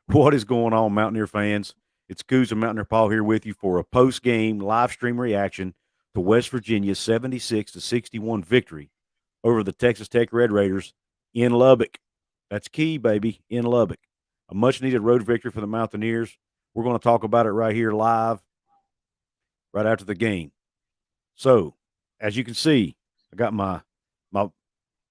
What is going on, Mountaineer fans? It's Couz Mountaineer Paul here with you for a post-game live stream reaction to West Virginia's 76-61 victory over the Texas Tech Red Raiders in Lubbock. That's key, baby, in Lubbock. A much-needed road victory for the Mountaineers. We're going to talk about it right here live, right after the game. So, as you can see, I got my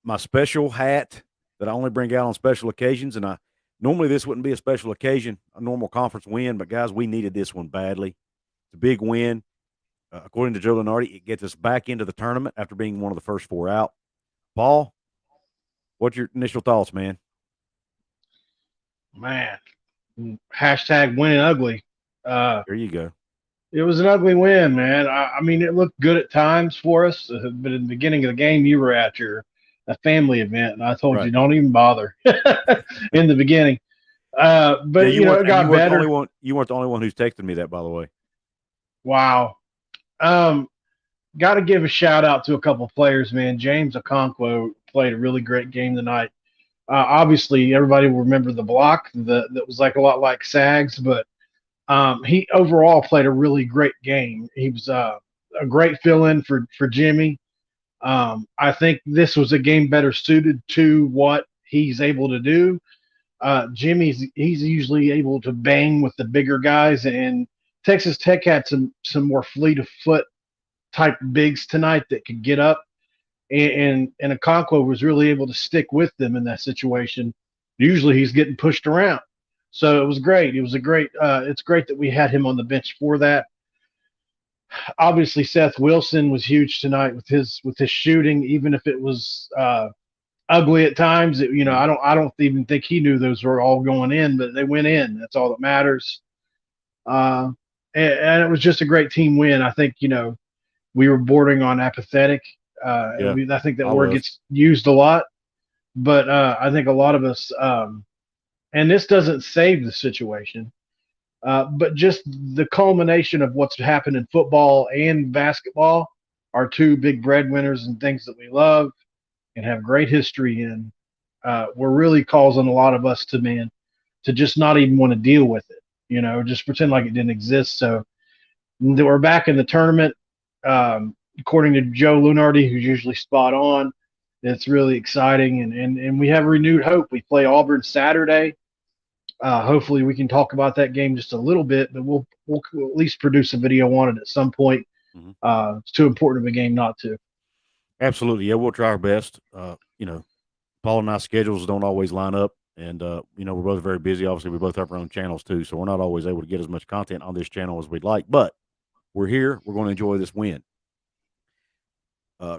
my special hat that I only bring out on special occasions, and I normally this wouldn't be a special occasion, a normal conference win, but guys, we needed this one badly. It's a big win. According to Joe Lenardi, it gets us back into the tournament after being one of the first four out. Paul, what's your initial thoughts, man? Man, hashtag winning ugly. There you go. It was an ugly win, man. I mean, it looked good at times for us, but in the beginning of the game, you were at your a family event, and I told Right. you don't even bother in the beginning. Yeah, But it got you better. weren't the only one who's texted me that, by the way. Wow. Um, got to give a shout out to a couple players, man. James Okonkwo played a really great game tonight. Obviously, everybody will remember the block that was like a lot like Sags, but he overall played a really great game. He was a great fill-in for Jimmy. I think this was a game better suited to what he's able to do. He's usually able to bang with the bigger guys, and Texas Tech had some more fleet of foot type bigs tonight that could get up, and Okonkwo was really able to stick with them in that situation. Usually he's getting pushed around, so it was great. It was a great. It's great that we had him on the bench for that. Obviously, Seth Wilson was huge tonight with his shooting, even if it was ugly at times. Mhm. I don't even think he knew those were all going in, but they went in. That's all that matters. Uh, and it was just a great team win. I think we were bordering on apathetic. Yeah, I think that I word was. gets used a lot, but I think a lot of us, and this doesn't save the situation, but just the culmination of what's happened in football and basketball, are two big breadwinners and things that we love and have great history in. We're really causing a lot of us to just not even want to deal with it. Just pretend like it didn't exist. So we're back in the tournament. According to Joe Lunardi, who's usually spot on, it's really exciting, and we have renewed hope. We play Auburn Saturday. Hopefully, we can talk about that game just a little bit, but we'll at least produce a video on it at some point. Mhm. It's too important of a game not to. Absolutely. Yeah, we'll try our best. Paul and I schedules don't always line up, and we're both very busy. Obviously, we both have our own channels too, so we're not always able to get as much content on this channel as we'd like. But we're here. We're going to enjoy this win.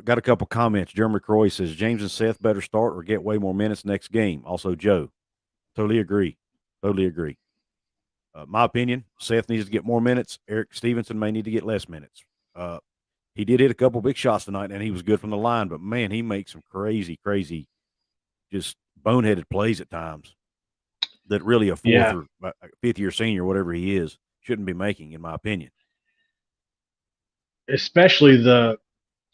Got a couple comments. Jeremy Croy says James and Seth better start or get way more minutes next game. Also, Joe, totally agree. Totally agree. My opinion: Seth needs to get more minutes. Eric Stevenson may need to get less minutes. Uh, he did hit a couple big shots tonight, and he was good from the line. But man, he makes some crazy, just boneheaded plays at times that really a fourth Yeah, or fifth year senior, whatever he is, shouldn't be making, in my opinion. especially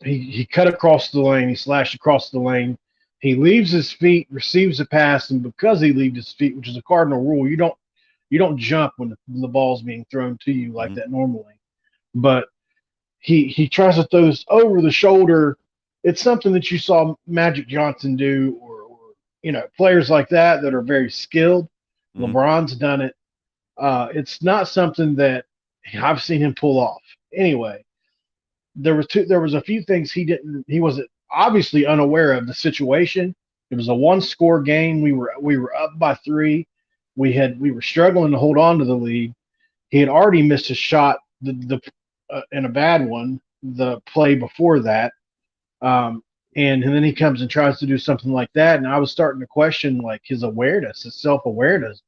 he cut across the lane, he slashed across the lane. He leaves his feet, receives a pass, and because he leaves his feet, which is a cardinal rule, you don't jump when the ball's being thrown to you like Mm-hmm. that normally. But he tries to throw this over the shoulder. It's something that you saw Magic Johnson do, or players like that are very skilled. Mm-hmm. LeBron's done it. It's not something that I've seen him pull off. Anyway, there was a few things he wasn't obviously unaware of the situation. It was a one score game. We were up by three. We were struggling to hold on to the lead. He had already missed a shot, the and a bad one, the play before that. Um, and then he comes and tries to do something like that, and I was starting to question like his awareness, his self awareness.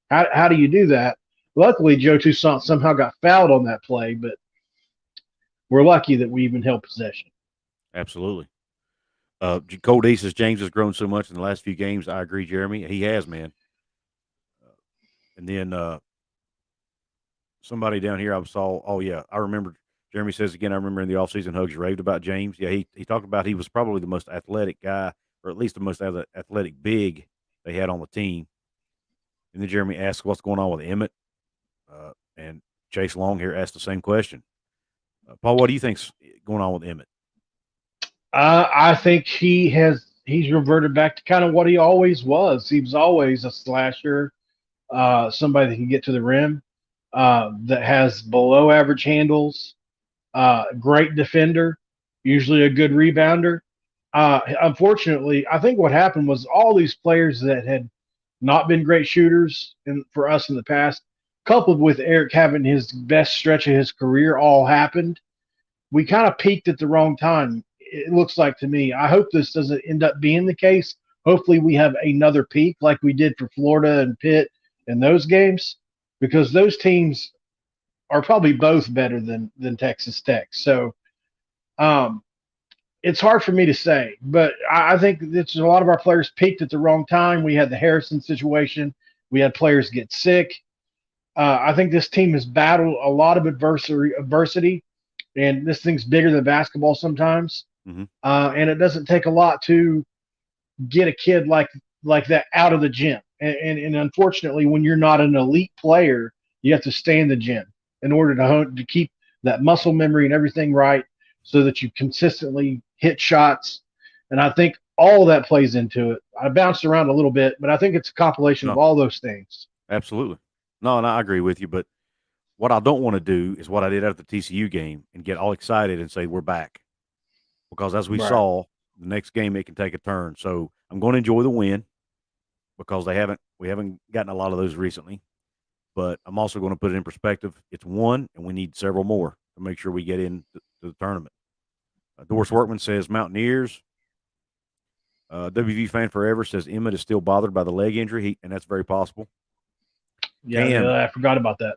How do you do that? Luckily, Joe Toussaint somehow got fouled on that play, but we're lucky that we even held possession. Absolutely. Cole D says James has grown so much in the last few games. I agree, Jeremy. He has, man. And then somebody down here I saw. Oh yeah, I remember. Jeremy says again. I remember in the offseason, Hugs raved about James. Yeah, he talked about he was probably the most athletic guy, or at least the most athletic big they had on the team. And then Jeremy asks what's going on with Emmett. And Chase Long here asked the same question. Paul, what do you think's going on with Emmett? I think he's reverted back to kind of what he always was. He was always a slasher, somebody that can get to the rim, that has below average handles, great defender, usually a good rebounder. Unfortunately, I think what happened was all these players that had not been great shooters for us in the past, coupled with Eric having his best stretch of his career, all happened. We kind of peaked at the wrong time. It looks like to me. I hope this doesn't end up being the case. Hopefully, we have another peak like we did for Florida and Pitt in those games, because those teams are probably both better than Texas Tech. So it's hard for me to say, but I think it's a lot of our players peaked at the wrong time. We had the Harrison situation. We had players get sick. I think this team has battled a lot of adversity, and this thing's bigger than basketball sometimes. Mm-hmm. And it doesn't take a lot to get a kid like that out of the gym. And unfortunately, when you're not an elite player, you have to stay in the gym in order to keep that muscle memory and everything right, so that you consistently hit shots. And I think all of that plays into it. I bounced around a little bit, but I think it's a compilation of all those things. Absolutely. No, and I agree with you. But what I don't want to do is what I did after the TCU game and get all excited and say we're back, because as we saw, the next game it can take a turn. So I'm going to enjoy the win because we haven't gotten a lot of those recently. But I'm also going to put it in perspective. It's one, and we need several more to make sure we get into the tournament. Doris Workman says Mountaineers. WVU fan forever says Emmett is still bothered by the leg injury, and that's very possible. Yeah, I forgot about that.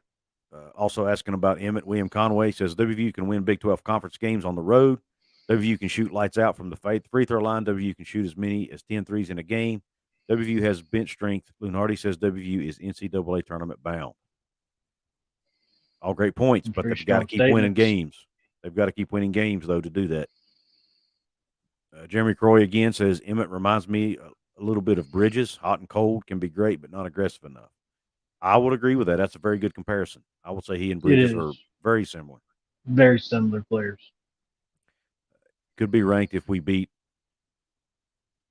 Also asking about Emmett, William Conway says WVU can win Big 12 conference games on the road. WVU can shoot lights out from the free throw line. WVU can shoot as many as 10 threes in a game. WVU has bench strength. Lunardi says WVU is NCAA tournament bound. All great points, but they've got to keep winning games. They've got to keep winning games, though, to do that. Jeremy Croy again says Emmett reminds me a little bit of Bridges. Hot and cold, can be great, but not aggressive enough. I would agree with that. That's a very good comparison. I would say he and Bridges are very similar. Very similar players. Could be ranked if we beat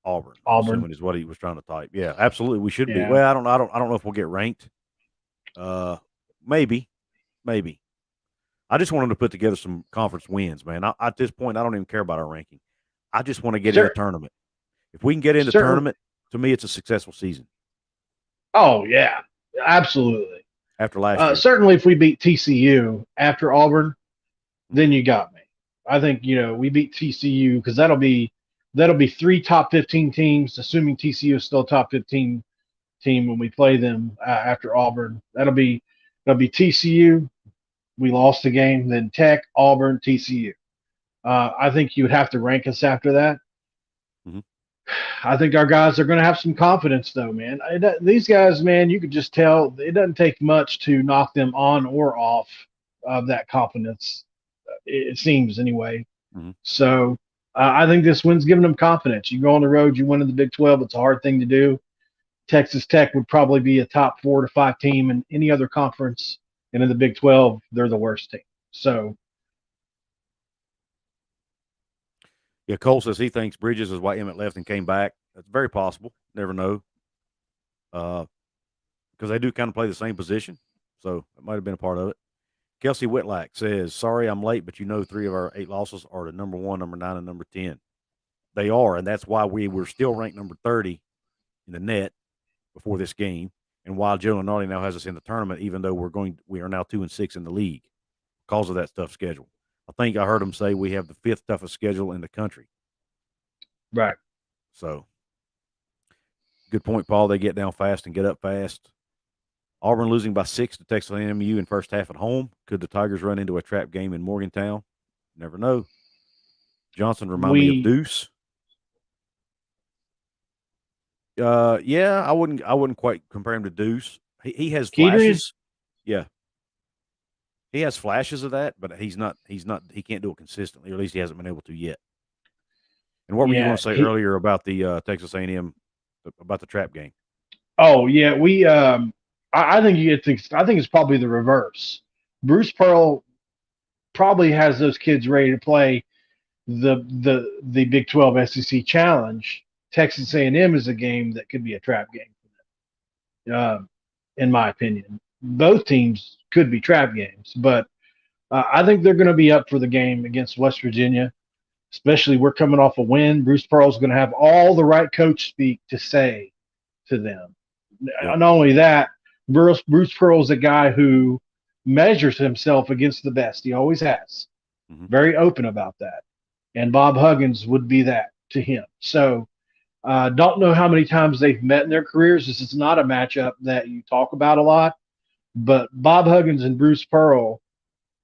Auburn. Assuming is what he was trying to type. Yeah, absolutely. We should be. Well, I don't know if we'll get ranked. Maybe. I just want them to put together some conference wins, man. At this point, I don't even care about our ranking. I just want to get in the tournament. If we can get in the tournament, to me, it's a successful season. Oh, yeah, absolutely. After last year. Certainly, if we beat TCU after Auburn, then you got me. I think, we beat TCU because that'll be 3 top 15 teams, assuming TCU is still a top 15 team when we play them after Auburn. That'll be TCU. We lost the game, then Tech, Auburn, TCU. I think you would have to rank us after that. Mm-hmm. I think our guys are going to have some confidence, though, man. These guys, man, you could just tell it doesn't take much to knock them on or off of that confidence. It seems anyway. Mm-hmm. So I think this win's giving them confidence. You go on the road, you win in the Big 12. It's a hard thing to do. Texas Tech would probably be a top 4 to 5 team in any other conference. And in the Big 12, they're the worst team. So, yeah, Cole says he thinks Bridges is why Emmett left and came back. That's very possible. Never know. Because they do kind of play the same position. So, it might have been a part of it. Kelsey Whitlack says, sorry I'm late, but 3 of our 8 losses are to number 1, number 9, and number 10. They are, and that's why we were still ranked number 30 in the net before this game. And while Joe Lunardi now has us in the tournament, even though we are now 2-6 in the league because of that tough schedule. I think I heard him say we have the 5th toughest schedule in the country. Right. So, good point, Paul. They get down fast and get up fast. Auburn losing by 6 to Texas A&M in first half at home. Could the Tigers run into a trap game in Morgantown? Never know. Johnson remind me of Deuce. Yeah, I wouldn't quite compare him to Deuce. He has flashes. Yeah. He has flashes of that, but he can't do it consistently, or at least he hasn't been able to yet. And what were you going to say earlier about the Texas A&M, about the trap game? Oh yeah, we. I think you get things. I think it's probably the reverse. Bruce Pearl probably has those kids ready to play the Big 12 SEC Challenge. Texas A&M is a game that could be a trap game for them, in my opinion. Both teams could be trap games, but I think they're going to be up for the game against West Virginia. Especially, we're coming off a win. Bruce Pearl's going to have all the right coach speak to say to them. Yep. Not only that, Bruce Pearl's a guy who measures himself against the best. He always has. Mm-hmm. Very open about that. And Bob Huggins would be that to him. So, don't know how many times they've met in their careers. This is not a matchup that you talk about a lot. But Bob Huggins and Bruce Pearl,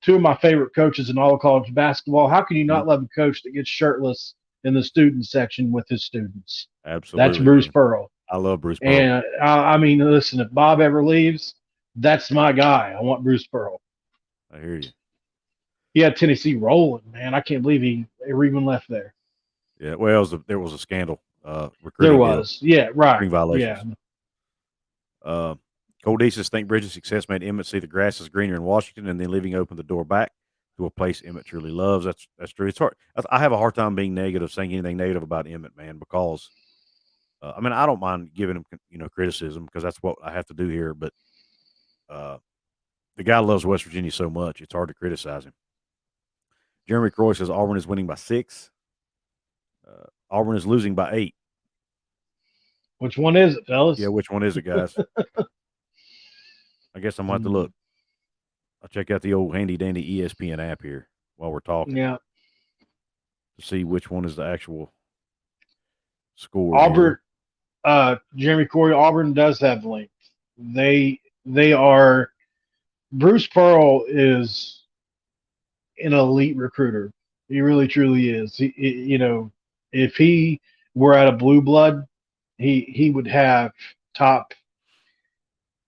two of my favorite coaches in all of college basketball. How can you Mm-hmm. not love a coach that gets shirtless in the student section with his students? That's Absolutely, Bruce man. Pearl. I love Bruce Pearl. And I mean, listen, if Bob ever leaves, that's my guy. I want Bruce Pearl. I hear you. He had Tennessee rolling, man. I can't believe he ever even left there. Yeah. Well, there was a scandal, There recruiting was. Yeah, right. recruiting violations. Yeah. Cole Deasis think Bridges' success made Emmett see the grass is greener in Washington, and then leaving open the door back to a place Emmett truly loves. That's true. It's hard. I have a hard time being negative, saying anything negative about Emmett, man, because I mean I don't mind giving him criticism because that's what I have to do here. But the guy loves West Virginia so much, it's hard to criticize him. Jeremy Croy says Auburn is winning by 6. Auburn is losing by 8. Which one is it, fellas? Yeah, which one is it, guys? I guess I'm going to have to look. I'll check out the old handy dandy ESPN app here while we're talking. Yeah. To see which one is the actual score. Auburn, Jeremy Corey, Auburn does have length. They are. Bruce Pearl is an elite recruiter. He really truly is. If he were at a blue blood, he would have top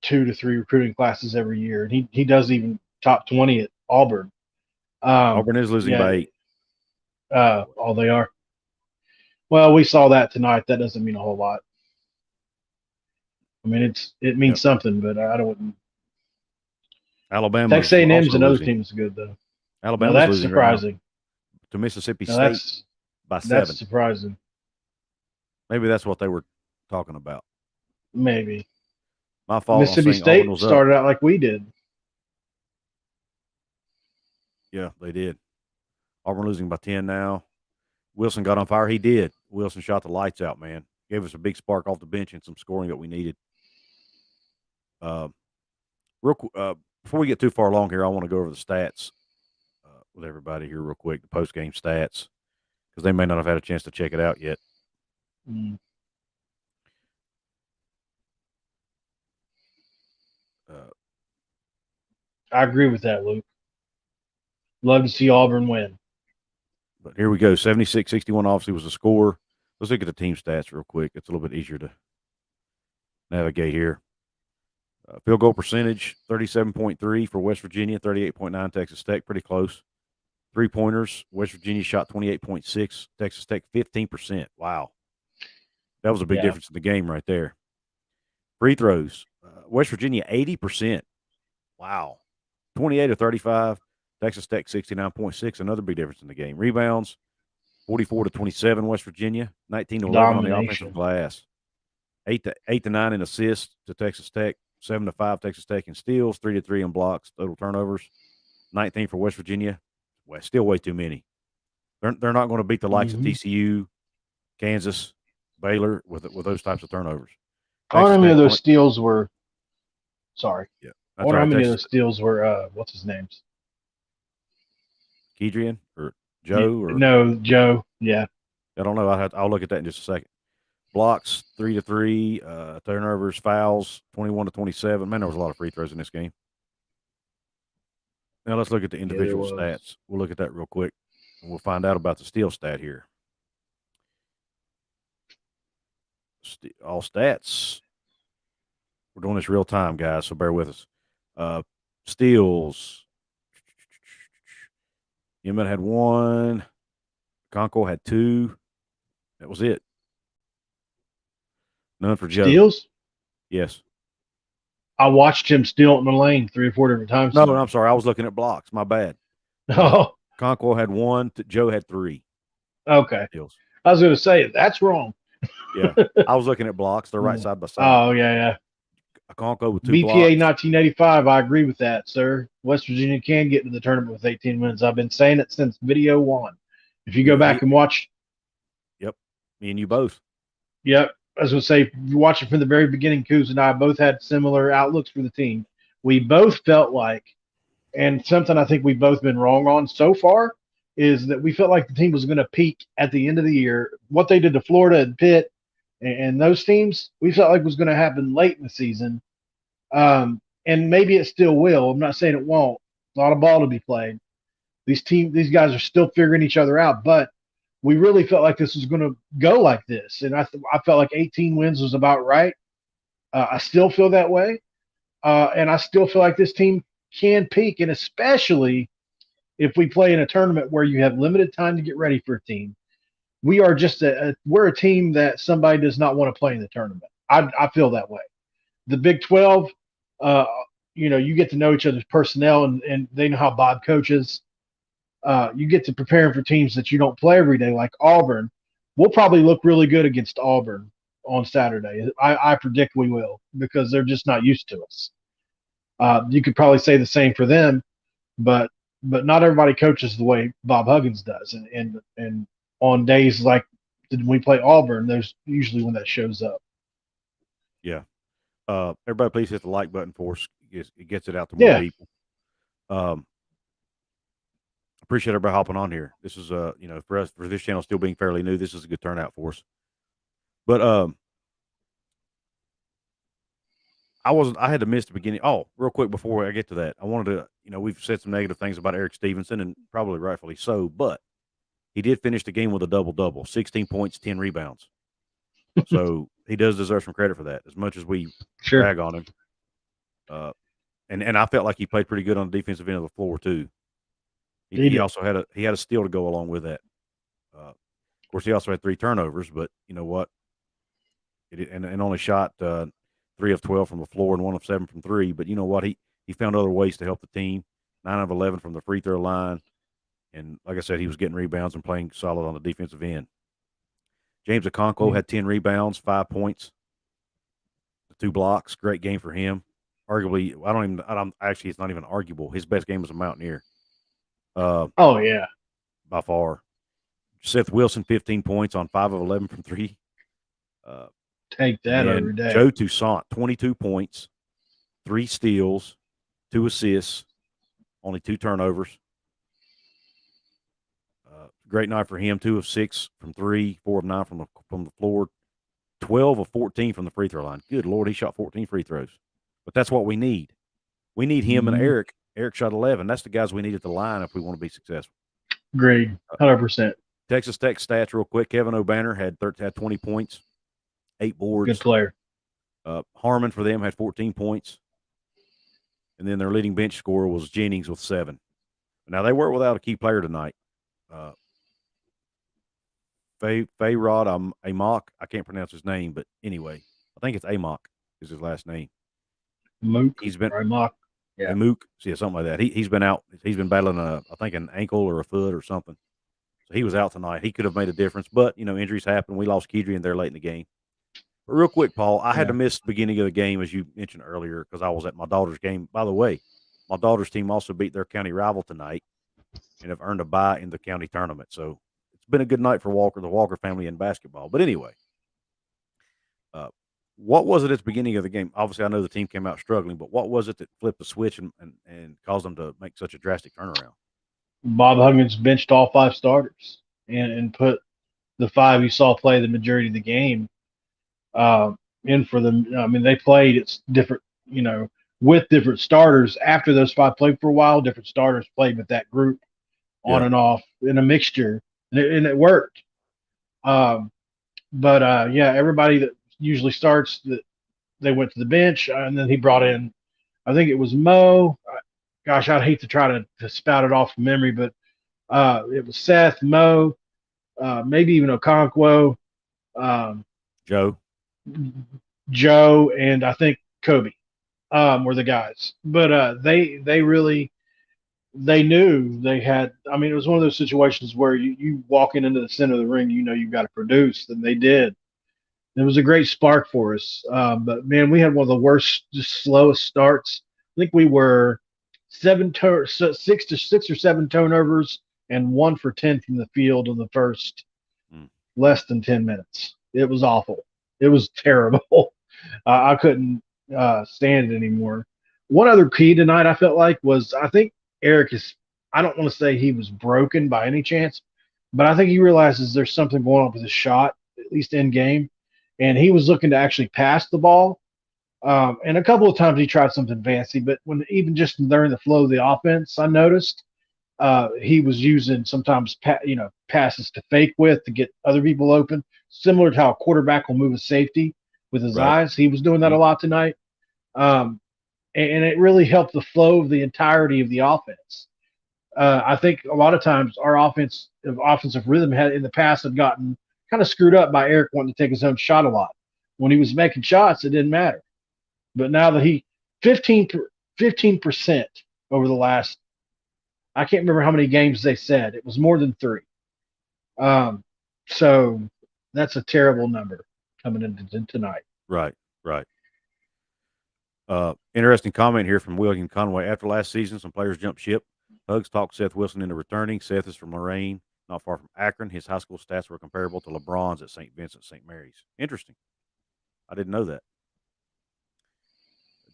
2 to 3 recruiting classes every year, and he does even top 20 at Auburn. Auburn is losing by 8. Oh, they are. Well, we saw that tonight. That doesn't mean a whole lot. I mean, it means something, but I don't. Alabama. Texas A&M's another team is good though. Alabama's that's losing surprising. Right to Mississippi State by 7. That's surprising. Maybe that's what they were talking about. Maybe. My fault. Mississippi State started out like we did. Yeah, they did. Auburn losing by 10 now. Wilson got on fire. He did. Wilson shot the lights out, man. Gave us a big spark off the bench and some scoring that we needed. Before we get too far along here, I want to go over the stats with everybody here real quick, the post-game stats, because they may not have had a chance to check it out yet. I agree with that, Luke. Love to see Auburn win. But here we go. 76-61 obviously was the score. Let's look at the team stats real quick. It's a little bit easier to navigate here. Field goal percentage, 37.3 for West Virginia, 38.9 Texas Tech, pretty close. Three-pointers, West Virginia shot 28.6, Texas Tech 15%. Wow. That was a big difference in the game right there. Free throws, West Virginia 80%. Wow. 28 to 35, Texas Tech 69.6, another big difference in the game. Rebounds, 44 to 27 West Virginia, 19 to 11 on the offensive glass. 8 to 9 in assists to Texas Tech, 7 to 5 Texas Tech in steals, 3 to 3 in blocks, total turnovers, 19 for West Virginia. Well, still way too many. They're not going to beat the likes of TCU, Kansas, Baylor with those types of turnovers. I don't know how many of those steals were. Sorry. Yeah. I wonder how many of those steals were. What's his name? Kedrian or Joe or no Joe. Yeah. I don't know. I'll look at that in just a second. Blocks 3 to 3, turnovers, fouls 21 to 27. Man, there was a lot of free throws in this game. Now let's look at the individual stats. We'll look at that real quick, and we'll find out about the steal stat here. All stats. We're doing this real time, guys, so bear with us. Steals. Emmett had 1. Conco had 2. That was it. None for Joe. Steals? Yes. I watched him steal it in the lane 3 or 4 different times. No, I'm sorry. I was looking at blocks. My bad. Oh, Conquo had 1. Joe had 3 okay. steals. I was going to say that's wrong. Yeah. I was looking at blocks. They're right side by side. Oh, yeah. Conquo with 2 BPA blocks. 1985. I agree with that, sir. West Virginia can get into the tournament with 18 wins. I've been saying it since video 1. If you go back and watch. Yep. Me and you both. Yep. I was going to say, if you watch it from the very beginning, Couz and I both had similar outlooks for the team. We both felt like, and something I think we've both been wrong on so far, is that we felt like the team was going to peak at the end of the year. What they did to Florida and Pitt and those teams, we felt like was going to happen late in the season. And maybe it still will. I'm not saying it won't. A lot of ball to be played. These guys are still figuring each other out, but we really felt like this was going to go like this. And I felt like 18 wins was about right. I still feel that way. And I still feel like this team can peak, and especially if we play in a tournament where you have limited time to get ready for a team. We are just we're a team that somebody does not want to play in the tournament. I feel that way. The Big 12, you get to know each other's personnel, and they know how Bob coaches. You get to prepare for teams that you don't play every day, like Auburn. We'll probably look really good against Auburn on Saturday. I predict we will, because they're just not used to us. You could probably say the same for them, but not everybody coaches the way Bob Huggins does. And on days like when we play Auburn, there's usually when that shows up. Yeah. Everybody please hit the like button for us. It gets it out to more people. Appreciate everybody hopping on here. This is for us, for this channel still being fairly new, this is a good turnout for us. But I had to miss the beginning. Oh, real quick before I get to that, I wanted to, we've said some negative things about Eric Stevenson, and probably rightfully so, but he did finish the game with a double-double, 16 points, 10 rebounds. So he does deserve some credit for that, as much as we rag on him. And I felt like he played pretty good on the defensive end of the floor too. He also had a steal to go along with that. Of course, he also had 3 turnovers, but you know what? And only shot 3 of 12 from the floor and 1 of 7 from 3. But you know what? He found other ways to help the team. 9 of 11 from the free throw line, and like I said, he was getting rebounds and playing solid on the defensive end. James Okonkwo had 10 rebounds, 5 points, 2 blocks. Great game for him. Arguably, actually, it's not even arguable. His best game was a Mountaineer. Oh yeah, by far. Seth Wilson, 15 points on 5 of 11 from 3. Take that every day. Joe Toussaint, 22 points, 3 steals, 2 assists, only 2 turnovers. Great night for him. 2 of 6 from 3, 4 of 9 from the floor, 12 of 14 from the free throw line. Good Lord, he shot 14 free throws. But that's what we need. We need him and Eric. Eric shot 11. That's the guys we need at the line if we want to be successful. Agreed, 100%. Texas Tech stats real quick. Kevin O'Banner had 20 points, 8 boards. Good player. Harmon for them had 14 points. And then their leading bench scorer was Jennings with 7. Now, they were without a key player tonight. Fayrod Amok. I can't pronounce his name, but anyway, I think it's Amok is his last name. Mook. He's been Amok. Yeah. Mook. Yeah, something like that. He's been out. He's been battling I think an ankle or a foot or something. So he was out tonight. He could have made a difference, but injuries happen. We lost Kedrian there late in the game. But real quick, Paul, I had to miss the beginning of the game, as you mentioned earlier, because I was at my daughter's game. By the way, my daughter's team also beat their county rival tonight and have earned a bye in the county tournament. So it's been a good night for the Walker family in basketball. But anyway, what was it at the beginning of the game? Obviously, I know the team came out struggling, but what was it that flipped the switch and caused them to make such a drastic turnaround? Bob Huggins benched all 5 starters and put the 5 you saw play the majority of the game in for them. I mean, they played it's different, with different starters. After those 5 played for a while, different starters played with that group on and off in a mixture, and it worked. Everybody that usually starts, they went to the bench, and then he brought in, I think it was Mo. Gosh, I'd hate to try to spout it off from memory, but it was Seth, Mo, maybe even Okonkwo. Joe. Joe, and I think Kobe were the guys. But they really they knew they had. I mean, it was one of those situations where you walking into the center of the ring, you know you've got to produce, and they did. It was a great spark for us. But man, we had one of the worst, just slowest starts. I think we were six or seven turnovers and 1 for 10 from the field in the first Mm. less than 10 minutes. It was awful. It was terrible. I couldn't stand it anymore. One other key tonight I felt like was I think Eric is. I don't want to say he was broken by any chance, but I think he realizes there's something going on with his shot, at least in game, and he was looking to actually pass the ball. And a couple of times he tried something fancy, but when even just during the flow of the offense, I noticed he was using sometimes passes to fake with to get other people open, similar to how a quarterback will move a safety with his Right. eyes. He was doing that a Mhm. lot tonight, um, and it really helped the flow of the entirety of the offense. I think a lot of times our offensive rhythm had in the past had gotten kind of screwed up by Eric wanting to take his own shot a lot. When he was making shots, it didn't matter. But now that he 15 15% over the last, I can't remember how many games they said it was more than three. Um, so that's a terrible number coming into tonight. Right. Right. Interesting comment here from William Conway. After last season, some players jumped ship. Hugs talked Seth Wilson into returning. Seth is from Lorraine, not far from Akron. His high school stats were comparable to LeBron's at St. Vincent St. Mary's. Interesting. I didn't know that.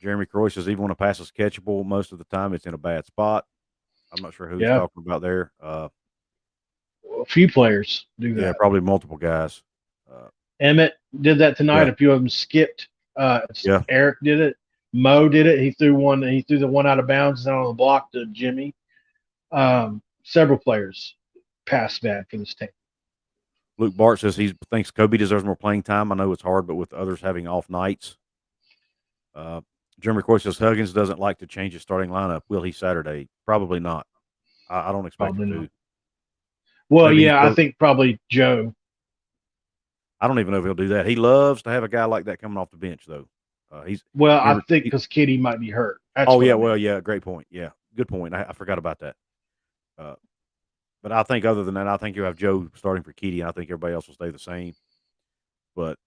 Jeremy Croy says even when a pass is catchable, most of the time it's in a bad spot. I'm not sure who he's Yeah, talking about there. a few players do Yeah, that. probably multiple guys. Uh, Emmett did that tonight. yeah, A few of them skipped. yeah, Eric did it. Mo did it. He threw one. He threw the one out of bounds down on the block to Jimmy. Several players passed bad for this team. Luke Bart says he thinks Kobe deserves more playing time. I know it's hard, but with others having off nights. Uh, Jeremy Croy says Huggins doesn't like to change his starting lineup. Will he Saturday? Probably not. I don't expect him Probably not. to. Well, Maybe he yeah, I feels. think probably Joe. I don't even know if he'll do that. He loves to have a guy like that coming off the bench, though. He's Well, I remember. think because Kitty might be hurt. That's Oh what yeah, I mean. well yeah, great point. Yeah, good point. I forgot about that. Uh, but I think other than that, I think you have Joe starting for Keedy, and I think everybody else will stay the same. But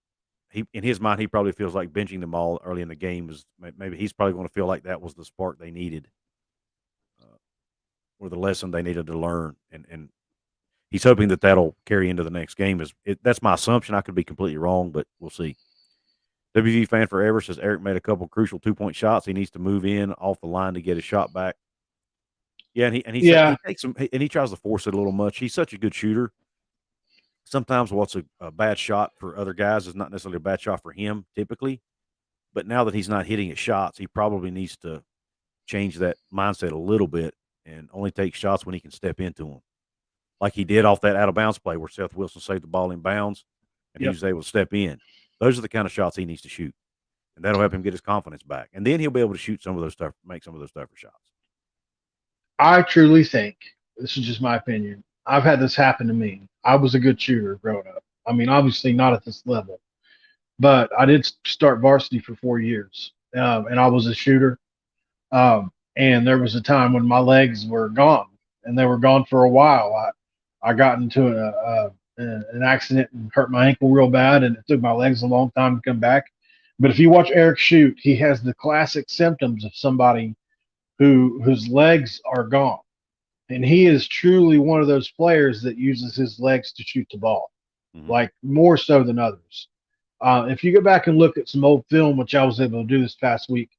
he, in his mind, he probably feels like benching them all early in the game is maybe he's probably going to feel like that was the spark they needed, uh, or the lesson they needed to learn, and he's hoping that that'll carry into the next game. That's my assumption. I could be completely wrong, but we'll see. WV fan forever says Eric made a couple crucial 2-point shots. He needs to move in off the line to get his shot back. Yeah, Yeah, he takes him and he tries to force it a little much. He's such a good shooter. Sometimes what's a bad shot for other guys is not necessarily a bad shot for him typically. But now that he's not hitting his shots, he probably needs to change that mindset a little bit and only take shots when he can step into them, like he did off that out of bounds play where Seth Wilson saved the ball in bounds and he yep. was able to step in. Those are the kind of shots he needs to shoot, and that'll help him get his confidence back. And then he'll be able to shoot some of those make some of those tougher shots. I truly think this is just my opinion. I've had this happen to me. I was a good shooter growing up. I mean, obviously not at this level, but I did start varsity for 4 years, and I was a shooter. And there was a time when my legs were gone, and they were gone for a while. I got into an accident and hurt my ankle real bad, and it took my legs a long time to come back. But if you watch Eric shoot, he has the classic symptoms of somebody whose legs are gone, and he is truly one of those players that uses his legs to shoot the ball, Mm-hmm. like more so than others. If you go back and look at some old film, which I was able to do this past week,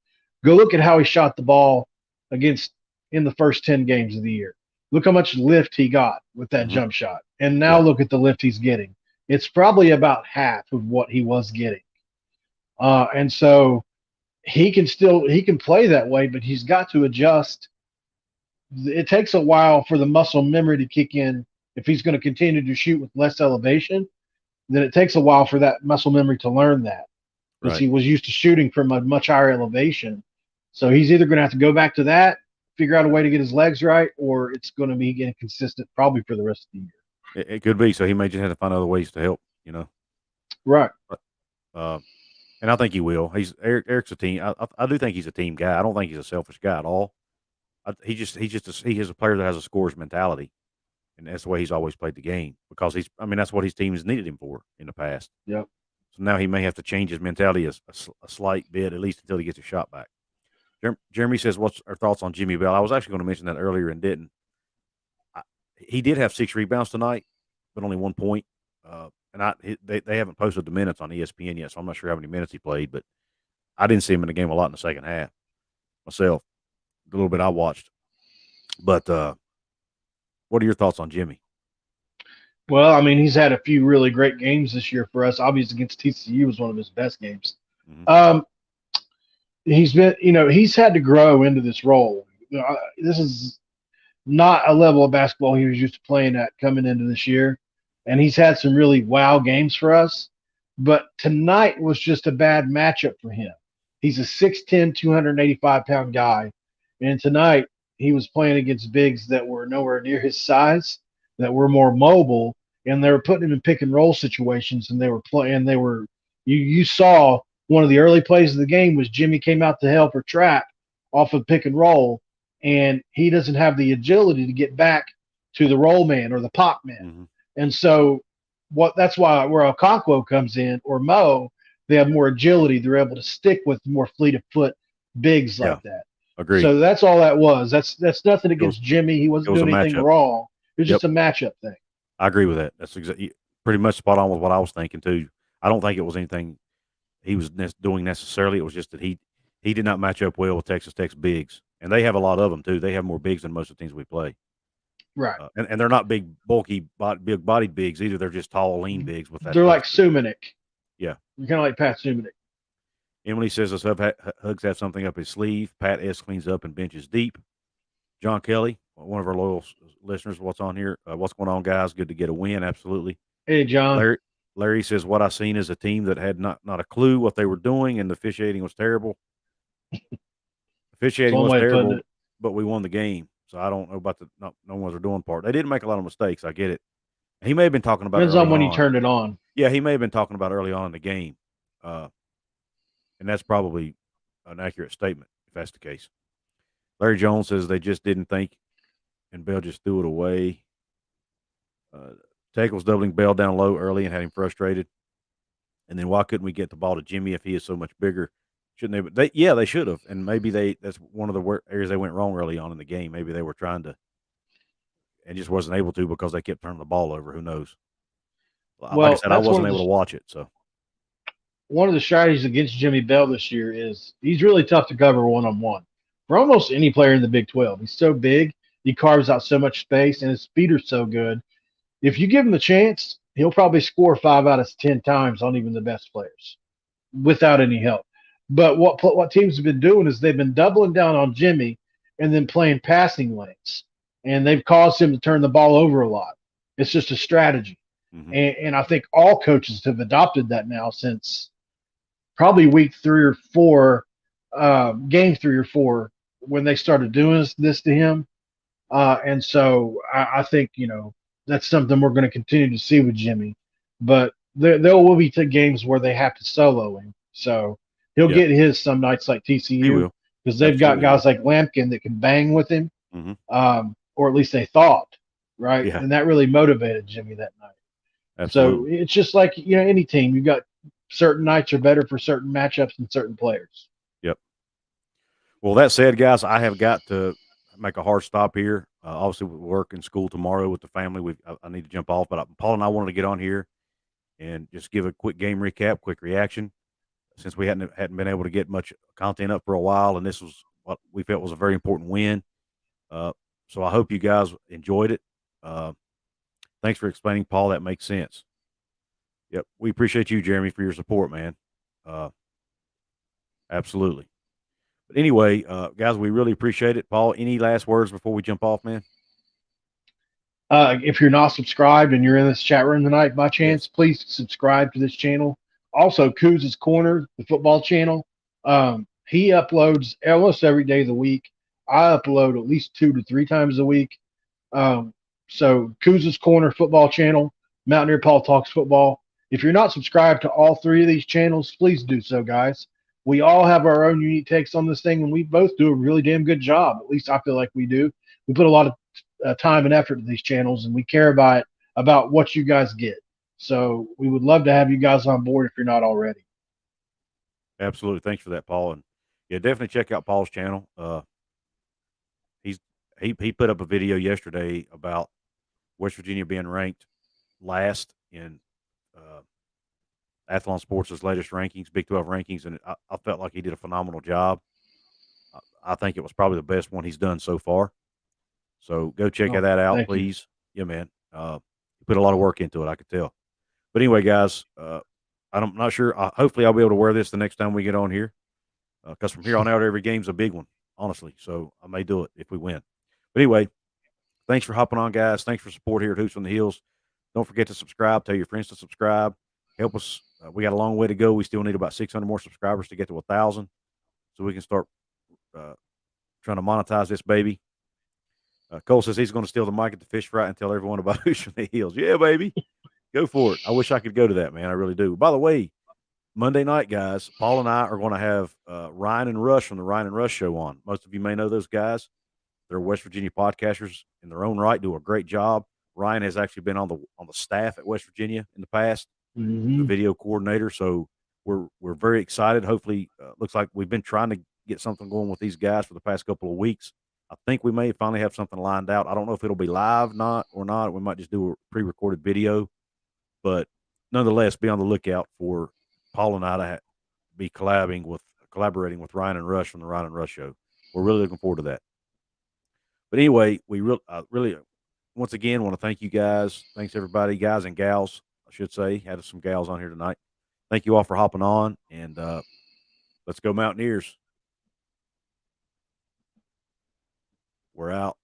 go look at how he shot the ball against in the first 10 games of the year. Look how much lift he got with that Mm-hmm. jump shot. And now Yeah, look at the lift he's getting. It's probably about half of what he was getting. And so he can play that way, but he's got to adjust. It takes a while for the muscle memory to kick in. If he's going to continue to shoot with less elevation, then it takes a while for that muscle memory to learn that because right. he was used to shooting from a much higher elevation. So he's either going to have to go back to that, figure out a way to get his legs right, or it's going to be inconsistent probably for the rest of the year. It could be. So he may just have to find other ways to help. Right. But, uh, And I think he will. Eric's a team. I do think he's a team guy. I don't think he's a selfish guy at all. He is a player that has a scorer's mentality, and that's the way he's always played the game because that's what his team has needed him for in the past. Yep. So now he may have to change his mentality a slight bit, at least until he gets a shot back. Jeremy says, "What's our thoughts on Jimmy Bell?" I was actually going to mention that earlier and didn't. He did have 6 rebounds tonight, but only 1 point. They haven't posted the minutes on ESPN yet, so I'm not sure how many minutes he played. But I didn't see him in the game a lot in the second half myself. The little bit I watched. But what are your thoughts on Jimmy? Well, I mean, he's had a few really great games this year for us. Obviously, against TCU was one of his best games. Mm-hmm. He's had to grow into this role. This is not a level of basketball he was used to playing at coming into this year, and he's had some really wow games for us. But tonight was just a bad matchup for him. He's a 6'10", 285-pound guy, and tonight he was playing against bigs that were nowhere near his size, that were more mobile, and they were putting him in pick and roll situations, and they were playing. You saw one of the early plays of the game was Jimmy came out to help or trap off of pick and roll, and he doesn't have the agility to get back to the roll man or the pop man. Mm-hmm. And so that's why where Okonkwo comes in or Mo, they have more agility. They're able to stick with more fleet of foot bigs like that. Agreed. So that's all that was. That's nothing against Jimmy. He wasn't doing anything wrong. It was just a matchup thing. I agree with that. That's pretty much spot on with what I was thinking too. I don't think it was anything he was doing necessarily. It was just that he did not match up well with Texas Tech's bigs, and they have a lot of them too. They have more bigs than most of the teams we play. Right. And they're not big, bulky, big-bodied bigs either. They're just tall, lean bigs with that. They're like Sumanik. Yeah. You're kind of like Pat Sumanik. Emily says, Hugs have something up his sleeve. Pat S. cleans up and benches deep. John Kelly, one of our loyal listeners, what's on here? What's going on, guys? Good to get a win. Absolutely. Hey, John. Larry says, what I seen is a team that had not a clue what they were doing, and the officiating was terrible. Officiating was terrible, but we won the game. So I don't know about the no one's doing part. They didn't make a lot of mistakes. I get it. He may have been talking about depends on when he turned it on. Yeah, he may have been talking about early on in the game, and that's probably an accurate statement if that's the case. Larry Jones says they just didn't think, and Bell just threw it away. Tech was doubling Bell down low early and had him frustrated. And then why couldn't we get the ball to Jimmy if he is so much bigger? Shouldn't they? They should have. And maybe that's one of the areas they went wrong early on in the game. Maybe they were trying to and just wasn't able to because they kept turning the ball over. Who knows? Well, like I said, I wasn't able to watch it. So one of the strategies against Jimmy Bell this year is he's really tough to cover one-on-one. For almost any player in the Big 12. He's so big, he carves out so much space, and his speeder's so good. If you give him the chance, he'll probably score 5 out of 10 times on even the best players without any help. But what teams have been doing is they've been doubling down on Jimmy and then playing passing lanes, and they've caused him to turn the ball over a lot. It's just a strategy. Mm-hmm. And I think all coaches have adopted that now since probably week 3 or 4, game 3 or 4, when they started doing this to him. And so I think, that's something we're going to continue to see with Jimmy. But there will be games where they have to solo him. So he'll get his some nights like TCU because they've got guys like Lampkin that can bang with him, or at least they thought, right? Yeah. And that really motivated Jimmy that night. Absolutely. So it's just like, any team. You've got certain nights are better for certain matchups and certain players. Yep. Well, that said, guys, I have got to make a hard stop here. Obviously, we work and school tomorrow with the family. I need to jump off, but Paul and I wanted to get on here and just give a quick game recap, quick reaction, since we hadn't been able to get much content up for a while, and this was what we felt was a very important win. So I hope you guys enjoyed it. Thanks for explaining, Paul. That makes sense. Yep, we appreciate you, Jeremy, for your support, man. Absolutely. But anyway, guys, we really appreciate it. Paul, any last words before we jump off, man? If you're not subscribed and you're in this chat room tonight by chance, please subscribe to this channel. Also, Couz's Corner, the football channel. He uploads almost every day of the week. I upload at least 2 to 3 times a week. So Couz's Corner football channel, Mountaineer Paul Talks Football. If you're not subscribed to all three of these channels, please do so, guys. We all have our own unique takes on this thing, and we both do a really damn good job. At least I feel like we do. We put a lot of time and effort to these channels, and we care about what you guys get. So we would love to have you guys on board if you're not already. Absolutely. Thanks for that, Paul. And yeah, definitely check out Paul's channel. He put up a video yesterday about West Virginia being ranked last in Athlon Sports' latest rankings, Big 12 rankings, and I felt like he did a phenomenal job. I think it was probably the best one he's done so far. So go check that out, please. Yeah, man. He put a lot of work into it, I could tell. But anyway, guys, I'm not sure. Hopefully, I'll be able to wear this the next time we get on here, because from here on out, every game's a big one, honestly. So I may do it if we win. But anyway, thanks for hopping on, guys. Thanks for support here at Hoops on the Hills. Don't forget to subscribe. Tell your friends to subscribe. Help us. We got a long way to go. We still need about 600 more subscribers to get to 1,000, so we can start trying to monetize this baby. Cole says he's going to steal the mic at the fish fry and tell everyone about Hoops from the Hills. Yeah, baby. Go for it. I wish I could go to that, man. I really do. By the way, Monday night, guys, Paul and I are going to have Ryan and Rush from the Ryan and Rush show on. Most of you may know those guys. They're West Virginia podcasters in their own right, do a great job. Ryan has actually been on the staff at West Virginia in the past, the video coordinator. So we're very excited. Hopefully, looks like we've been trying to get something going with these guys for the past couple of weeks. I think we may finally have something lined out. I don't know if it'll be live or not. We might just do a pre-recorded video, but nonetheless, be on the lookout for Paul and I to be collaborating with Ryan and Rush from the Ryan and Rush show. We're really looking forward to that. But anyway, we really, once again, want to thank you guys. Thanks, everybody, guys and gals, I should say. Had some gals on here tonight. Thank you all for hopping on, and let's go Mountaineers. We're out.